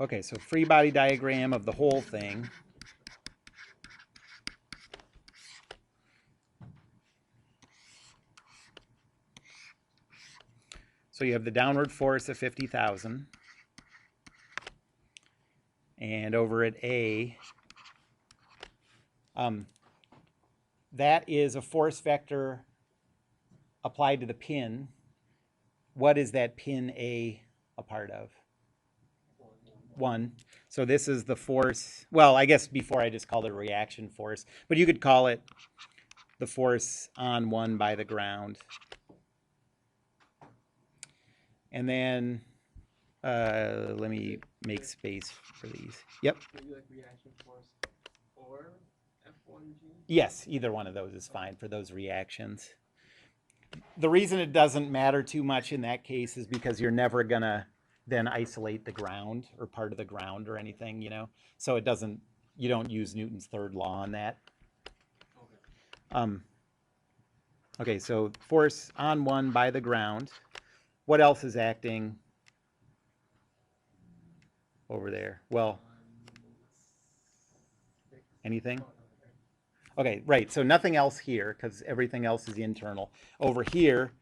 Okay, so free body diagram of the whole thing. So you have the downward force of 50,000. And over at A, that is a force vector applied to the pin. What is that pin A a part of? 1. So this is the force. Well, I guess before I just called it a reaction force, but you could call it the force on 1 by the ground. And then let me make space for these. Yep. Maybe like reaction force or F1G? Yes, either one of those is fine for those reactions. The reason it doesn't matter too much in that case is because you're never going to then isolate the ground or part of the ground or anything, you know? So it doesn't, you don't use Newton's third law on that. Okay. Okay, so force on 1 by the ground. What else is acting over there? Well, anything? Okay, right, so nothing else here because everything else is internal. Over here,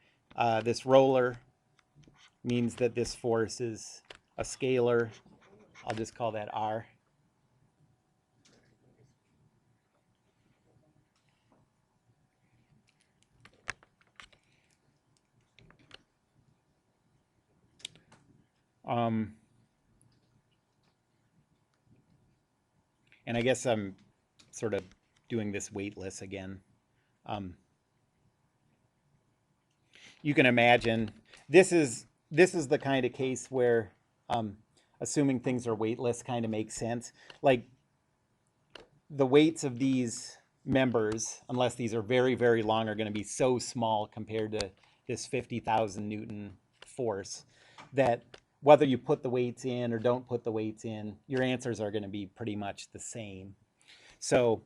this roller means that this force is a scalar. I'll just call that R. And I guess I'm sort of doing this weightless again. You can imagine this is the kind of case where assuming things are weightless kind of makes sense. Like the weights of these members, unless these are very, very long, are going to be so small compared to this 50,000 Newton force that whether you put the weights in or don't put the weights in, your answers are going to be pretty much the same. So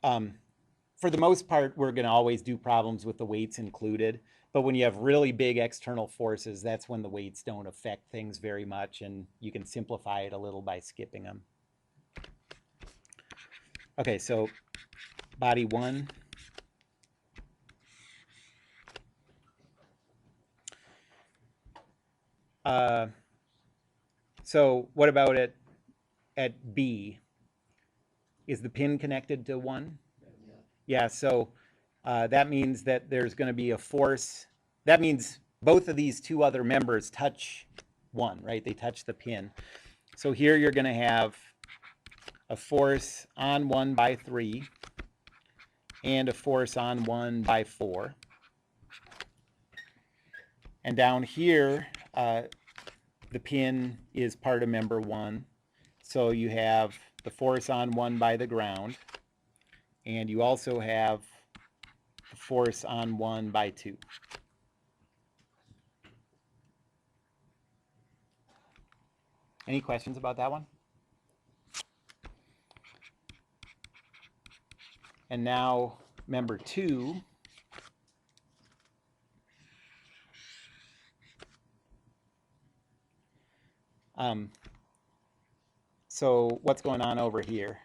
for the most part, we're going to always do problems with the weights included. But when you have really big external forces, that's when the weights don't affect things very much, and you can simplify it a little by skipping them. Okay, so body 1. So what about at B? Is the pin connected to 1? Yeah, so that means that there's going to be a force. That means both of these two other members touch 1, right? They touch the pin. So here you're going to have a force on 1 by 3 and a force on 1 by 4. And down here, the pin is part of member 1. So you have the force on 1 by the ground, and you also have the force on 1 by 2. Any questions about that one? And now member 2. So what's going on over here?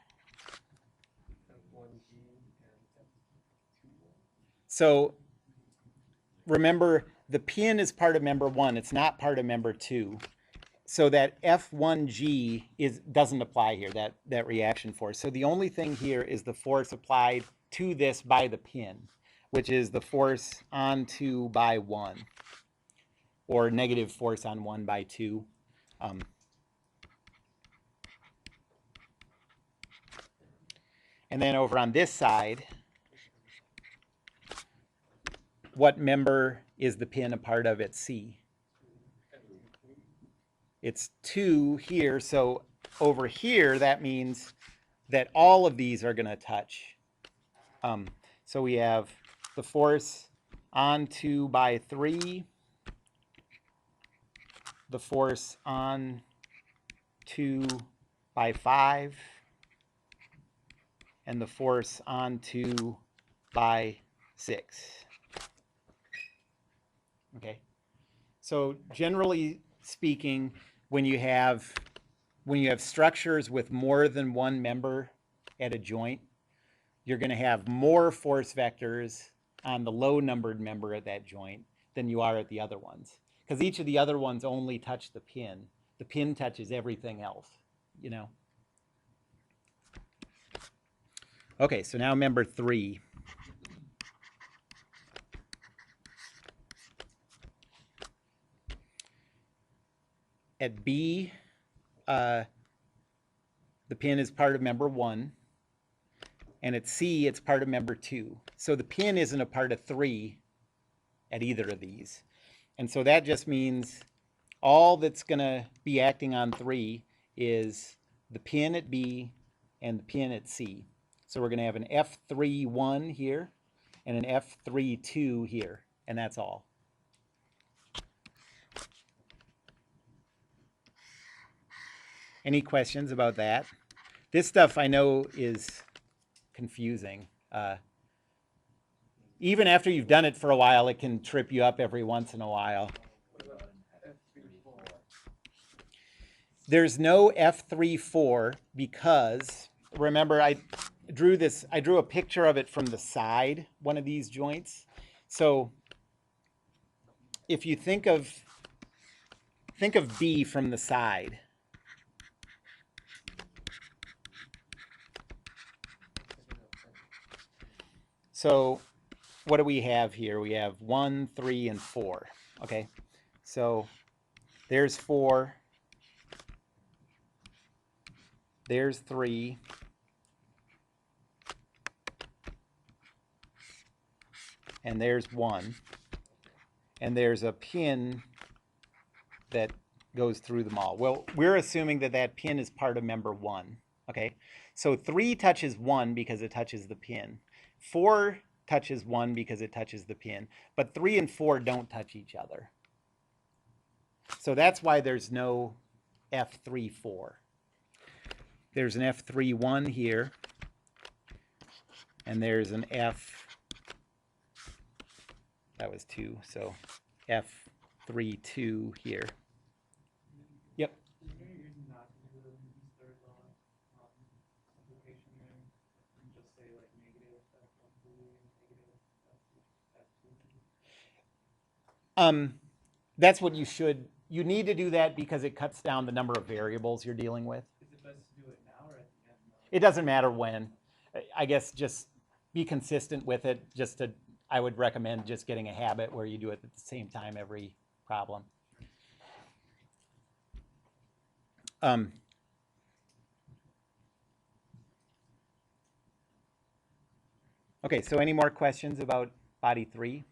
So remember, the pin is part of member 1. It's not part of member 2. So that F1G doesn't apply here, that reaction force. So the only thing here is the force applied to this by the pin, which is the force on 2 by 1, or negative force on 1 by 2. And then over on this side, what member is the pin a part of at C? It's 2 here, so over here, that means that all of these are going to touch. So we have the force on 2 by 3, the force on 2 by 5, and the force on 2 by 6. Okay, so generally speaking, when you have when you have structures with more than one member at a joint, you're going to have more force vectors on the low numbered member at that joint than you are at the other ones. Because each of the other ones only touch the pin. The pin touches everything else, you know. Okay, so now member 3. At B, the pin is part of member 1. And at C, it's part of member 2. So the pin isn't a part of 3 at either of these. And so that just means all that's going to be acting on 3 is the pin at B and the pin at C. So we're going to have an F3-1 here and an F3-2 here, and that's all. Any questions about that? This stuff I know is confusing. Even after you've done it for a while, it can trip you up every once in a while. There's no F3-4 because, remember, I drew a picture of it from the side, one of these joints. So if you think of B from the side. So what do we have here? We have 1, 3, and 4. Okay, so there's 4. There's 3. And there's 1. And there's a pin that goes through them all. Well, we're assuming that that pin is part of member 1. Okay, so 3 touches 1 because it touches the pin. 4 touches 1 because it touches the pin. But 3 and 4 don't touch each other. So that's why there's no F3-4. There's an F3-1 here. And there's an that was 2, so F3-2 here. Yep. Is there any reason not to do the third law simplification there and just say like negative F1 negative F2? That's what you need to do that because it cuts down the number of variables you're dealing with. Is it best to do it now or at the end? It doesn't matter when. I guess just be consistent with it. I would recommend just getting a habit where you do it at the same time every problem. Okay, so any more questions about body 3?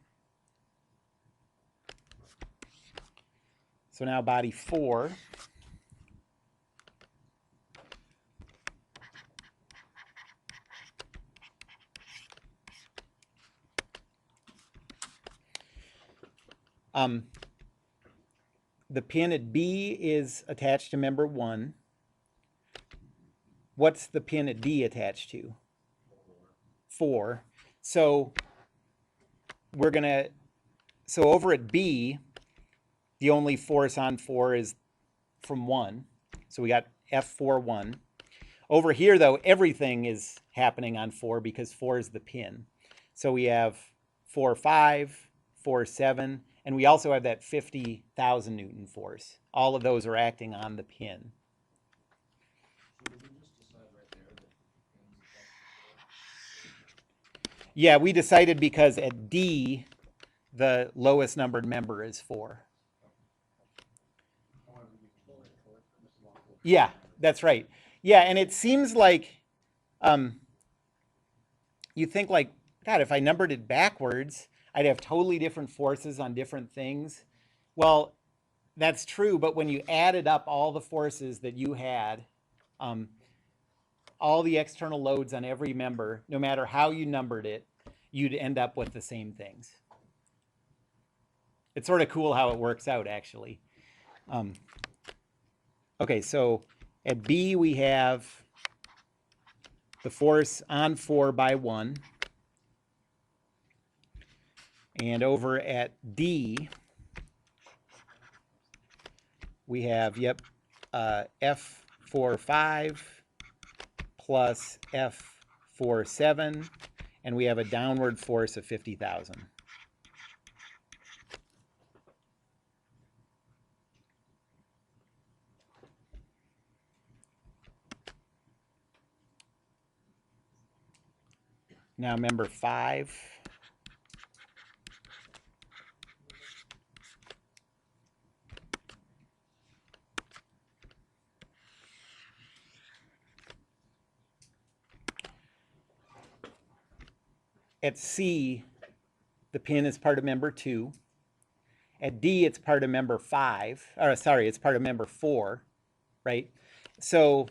So now body 4. The pin at B is attached to member 1. What's the pin at D attached to? 4. So over at B, the only force on 4 is from 1. So we got F4-1. Over here, though, everything is happening on 4 because 4 is the pin. So we have 4-5, 4-7, and we also have that 50,000 Newton force. All of those are acting on the pin. Yeah, we decided because at D, the lowest numbered member is 4. Yeah, that's right. Yeah, and it seems like you think like, God, if I numbered it backwards, I'd have totally different forces on different things. Well, that's true, but when you added up all the forces that you had, all the external loads on every member, no matter how you numbered it, you'd end up with the same things. It's sort of cool how it works out, actually. Okay, so at B we have the force on 4 by 1. And over at D, we have, F F4, 5 plus F4, 7, and we have a downward force of 50,000. Now member 5. At C, the pin is part of member 2. At D, it's part of member 5. Or sorry, it's part of member 4, right? So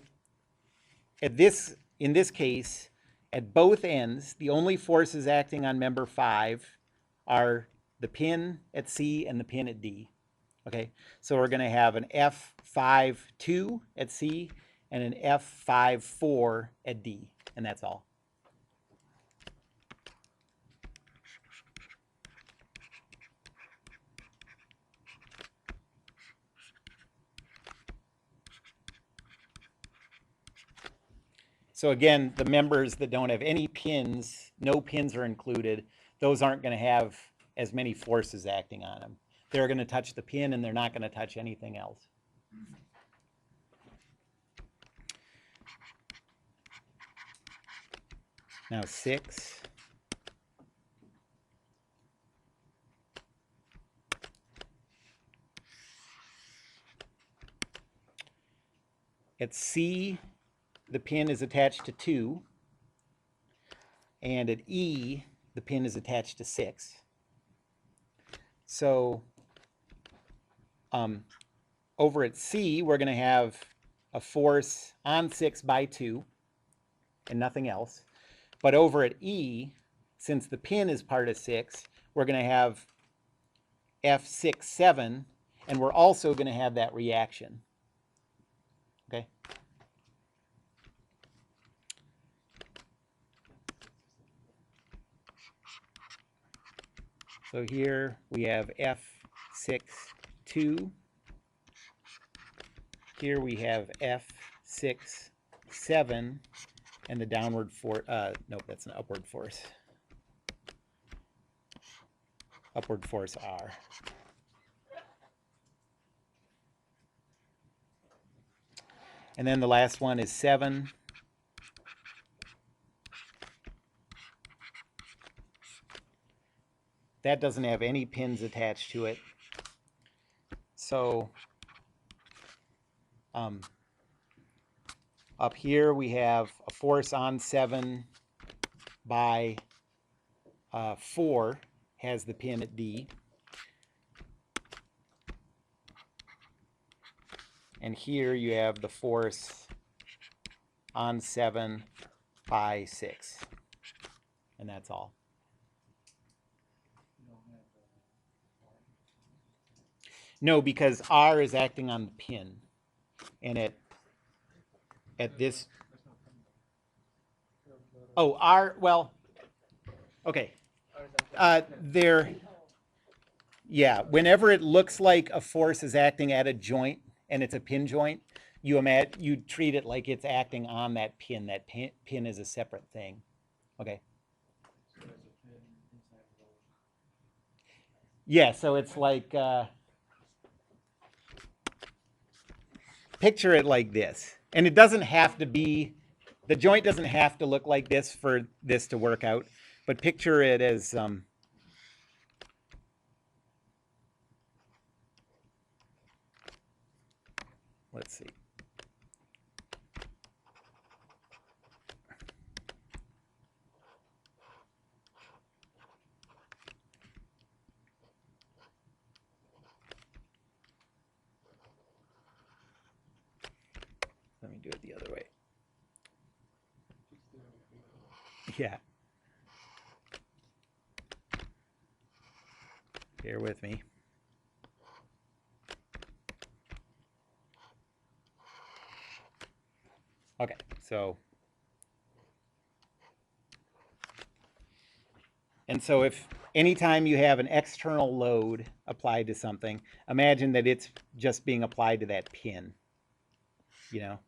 in this case, at both ends, the only forces acting on member 5 are the pin at C and the pin at D. Okay, so we're going to have an F5, 2 at C and an F5, 4 at D, and that's all. So again, the members that don't have any pins, no pins are included, those aren't going to have as many forces acting on them. They're going to touch the pin and they're not going to touch anything else. Now 6. At C, the pin is attached to 2. And at E, the pin is attached to 6. So over at C, we're going to have a force on 6 by 2 and nothing else. But over at E, since the pin is part of 6, we're going to have F6, 7, and we're also going to have that reaction. Okay? So here we have F6, 2. Here we have F6, 7, and the downward force, nope, that's an upward force. Upward force R. And then the last one is 7. That doesn't have any pins attached to it. So up here we have a force on 7 by 4 has the pin at D. And here you have the force on 7 by 6. And that's all. No, because R is acting on the pin. And at this... Oh, R, well, okay. Yeah, whenever it looks like a force is acting at a joint and it's a pin joint, you treat it like it's acting on that pin. That pin is a separate thing. Okay. Yeah, so it's like, picture it like this. And it doesn't have to be, the joint doesn't have to look like this for this to work out, but picture it as, let's see. Let me do it the other way. Yeah. Bear with me. Okay, so if anytime you have an external load applied to something, imagine that it's just being applied to that pin, you know?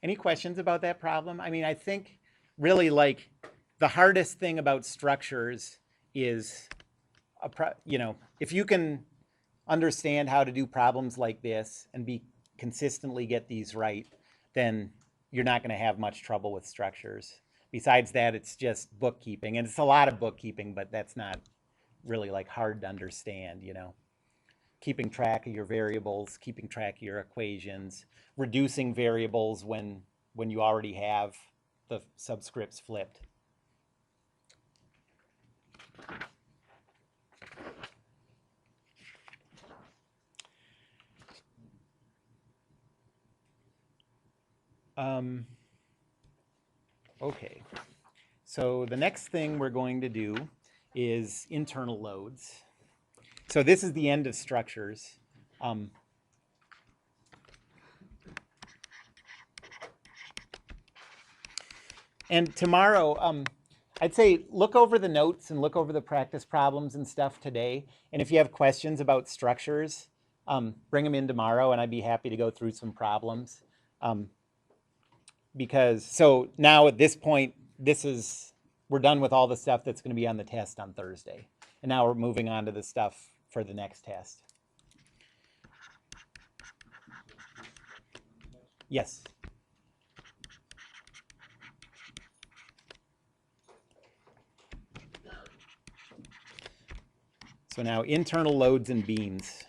Any questions about that problem? I mean, I think really like the hardest thing about structures is if you can understand how to do problems like this and be consistently get these right, then you're not going to have much trouble with structures. Besides that, it's just bookkeeping, and it's a lot of bookkeeping, but that's not really like hard to understand, keeping track of your variables, keeping track of your equations, reducing variables when you already have the subscripts flipped. Okay, so the next thing we're going to do is internal loads. So this is the end of structures. And tomorrow, I'd say look over the notes and look over the practice problems and stuff today. And if you have questions about structures, bring them in tomorrow, and I'd be happy to go through some problems. So now at this point, we're done with all the stuff that's going to be on the test on Thursday. And now we're moving on to the stuff for the next test. Yes. So now internal loads and beams.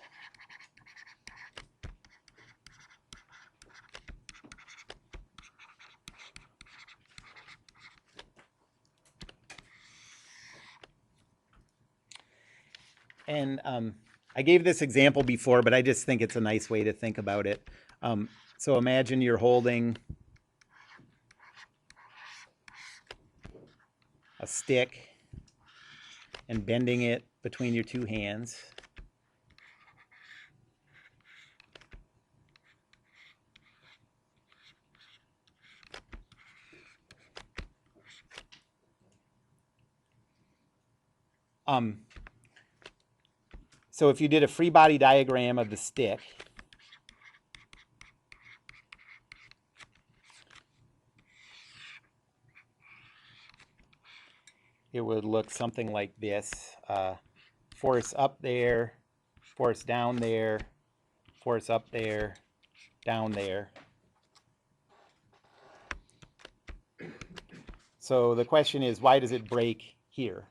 And I gave this example before, but I just think it's a nice way to think about it. So imagine you're holding a stick and bending it between your two hands. So if you did a free body diagram of the stick, it would look something like this. Force up there, force down there, force up there, down there. So the question is, why does it break here?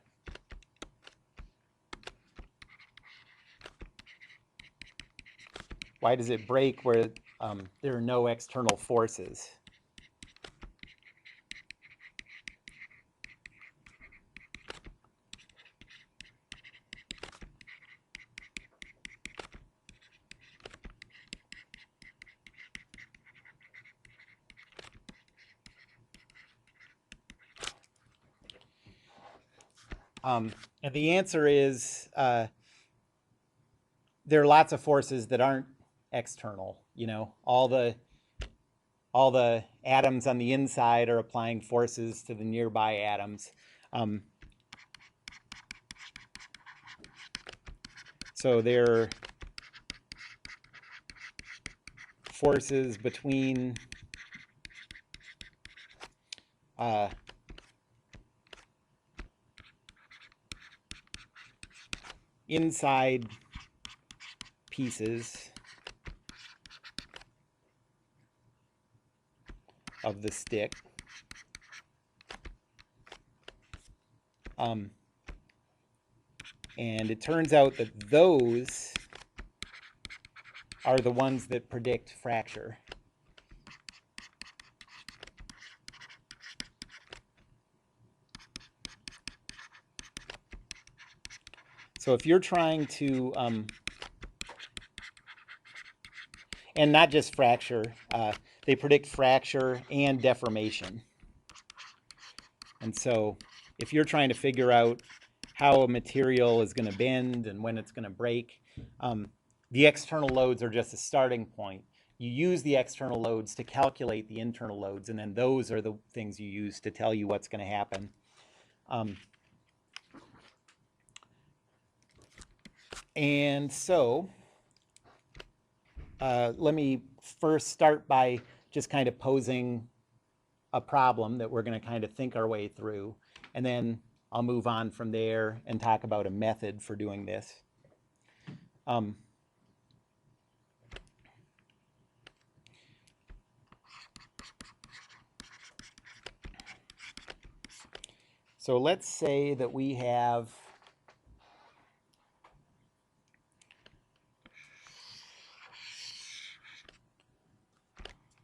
Why does it break where there are no external forces? And the answer is there are lots of forces that aren't external. All the atoms on the inside are applying forces to the nearby atoms. So there are forces between inside pieces of the stick. And it turns out that those are the ones that predict fracture. So if you're trying to, and not just fracture, they predict fracture and deformation. And so if you're trying to figure out how a material is going to bend and when it's going to break, the external loads are just a starting point. You use the external loads to calculate the internal loads, and then those are the things you use to tell you what's going to happen. And so let me first start by just kind of posing a problem that we're going to kind of think our way through. And then I'll move on from there and talk about a method for doing this. So let's say that we have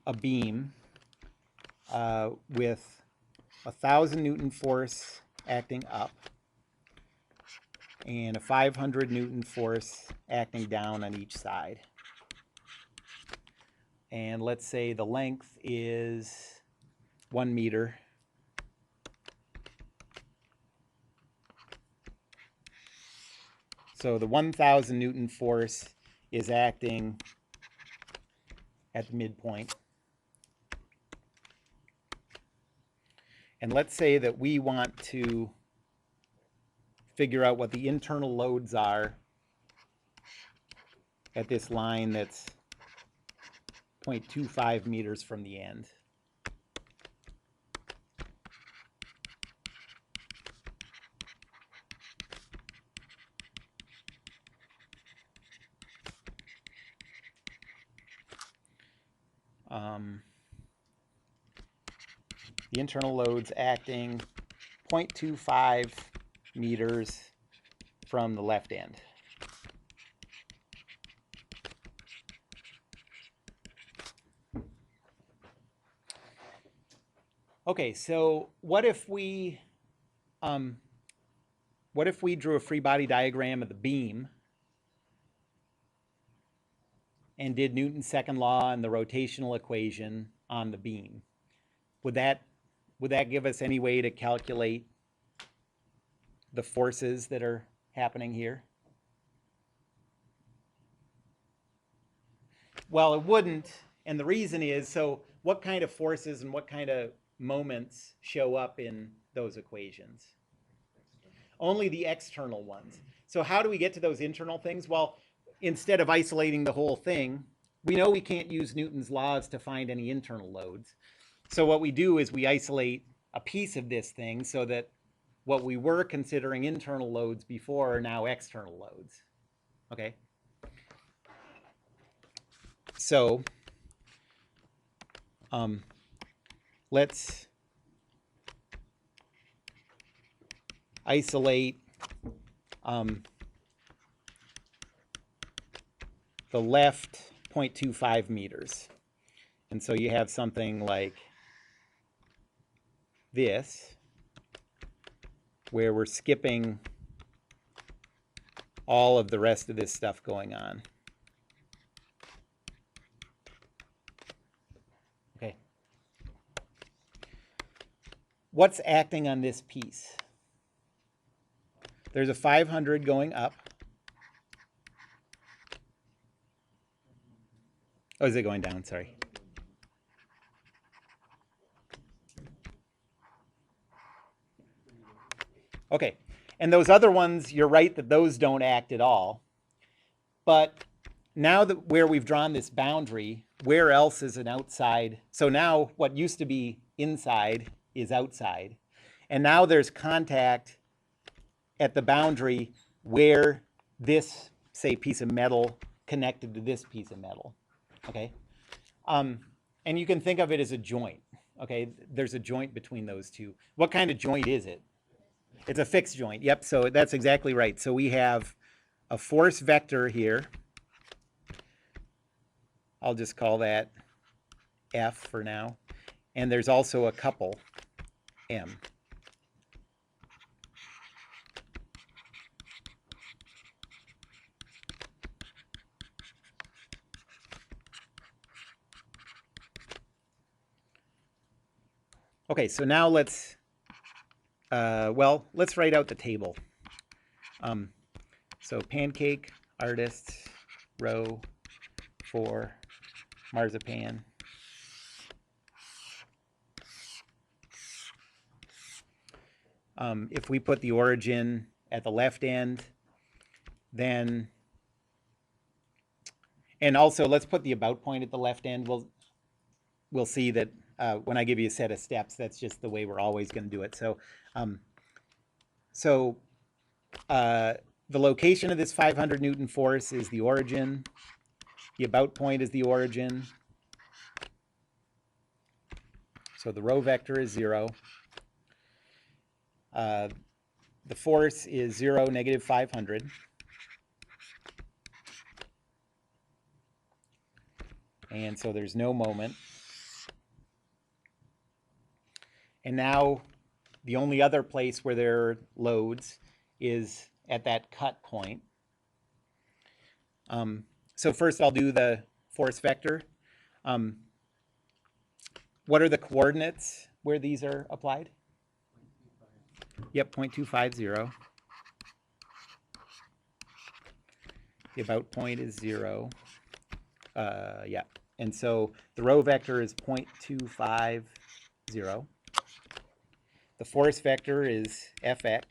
a beam with 1,000 Newton force acting up and a 500 Newton force acting down on each side. And let's say the length is 1 meter. So the 1,000 Newton force is acting at the midpoint. And let's say that we want to figure out what the internal loads are at this line that's 0.25 meters from the end. The internal loads acting 0.25 meters from the left end. Okay, so what if we drew a free body diagram of the beam and did Newton's second law and the rotational equation on the beam? Would that give us any way to calculate the forces that are happening here? Well, it wouldn't, and the reason is, so what kind of forces and what kind of moments show up in those equations? Only the external ones. So how do we get to those internal things? Well, instead of isolating the whole thing, we know we can't use Newton's laws to find any internal loads. So what we do is we isolate a piece of this thing so that what we were considering internal loads before are now external loads. Okay? So let's isolate the left 0.25 meters. And so you have something like this, where we're skipping all of the rest of this stuff going on. Okay. What's acting on this piece? There's a 500 going up. Oh, is it going down? Sorry. Okay, and those other ones, you're right that those don't act at all. But now that where we've drawn this boundary, where else is an outside? So now what used to be inside is outside. And now there's contact at the boundary where this, say, piece of metal connected to this piece of metal. Okay? And you can think of it as a joint. Okay? There's a joint between those two. What kind of joint is it? It's a fixed joint. Yep, so that's exactly right. So we have a force vector here. I'll just call that F for now. And there's also a couple, M. Okay, so now let's write out the table. So pancake, artists, row, 4, marzipan. If we put the origin at the left end, then, and also let's put the about point at the left end. we'll see that when I give you a set of steps, that's just the way we're always going to do it. So, the location of this 500 Newton force is the origin. The about point is the origin. So the rho vector is 0. The force is 0, negative 500. And so there's no moment. And now the only other place where there are loads is at that cut point. So first I'll do the force vector. What are the coordinates where these are applied? Yep, 0.250. The about point is 0. Yeah, and so the rho vector is 0.250. The force vector is Fx,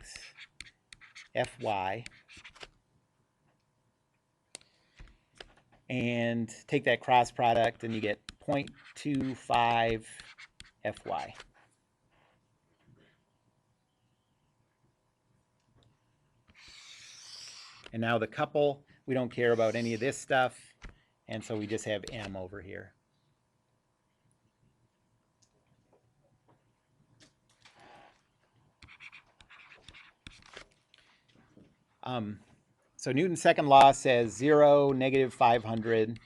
Fy. And take that cross product and you get 0.25 Fy. And now the couple, we don't care about any of this stuff. And so we just have M over here. So Newton's second law says 0, negative 500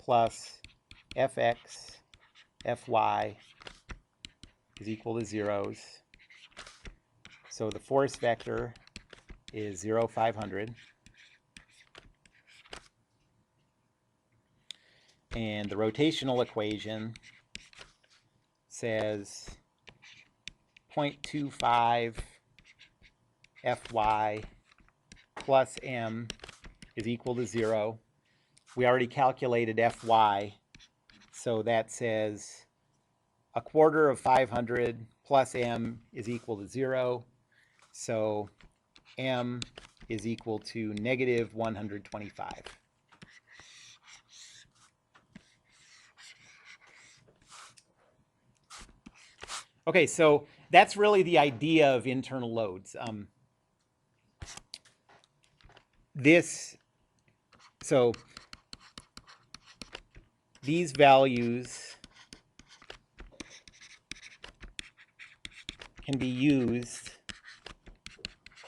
plus Fx, Fy is equal to zeros. So the force vector is 0, 500. And the rotational equation says 0.25 Fy plus m is equal to 0. We already calculated Fy, so that says 1/4 of 500 plus m is equal to 0. So m is equal to negative 125. Okay, so that's really the idea of internal loads. So these values can be used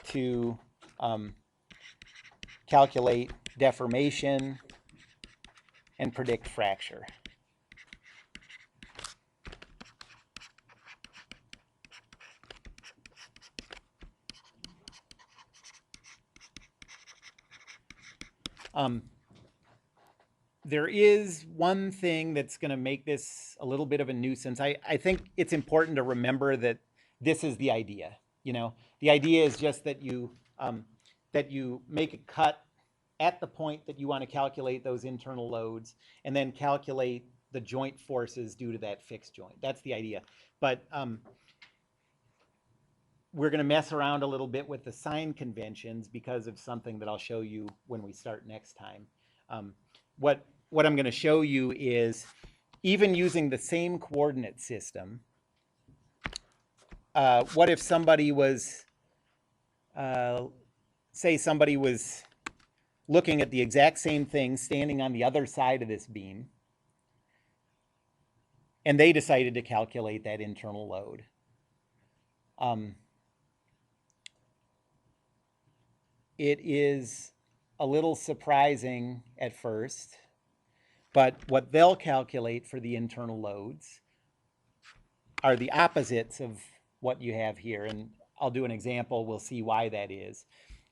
to calculate deformation and predict fracture. There is one thing that's going to make this a little bit of a nuisance. I think it's important to remember that this is the idea. You know, the idea is just that you make a cut at the point that you want to calculate those internal loads, and then calculate the joint forces due to that fixed joint. That's the idea. But we're going to mess around a little bit with the sign conventions because of something that I'll show you when we start next time. What I'm going to show you is, even using the same coordinate system, what if somebody was, say somebody was looking at the exact same thing standing on the other side of this beam, and they decided to calculate that internal load. It is a little surprising at first, but what they'll calculate for the internal loads are the opposites of what you have here. And I'll do an example, we'll see why that is.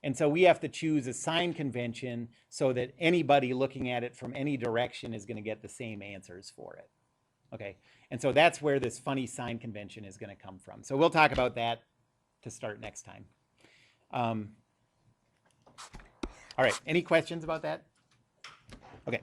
And so we have to choose a sign convention so that anybody looking at it from any direction is going to get the same answers for it. Okay, and so that's where this funny sign convention is going to come from. So we'll talk about that to start next time. All right, any questions about that? Okay.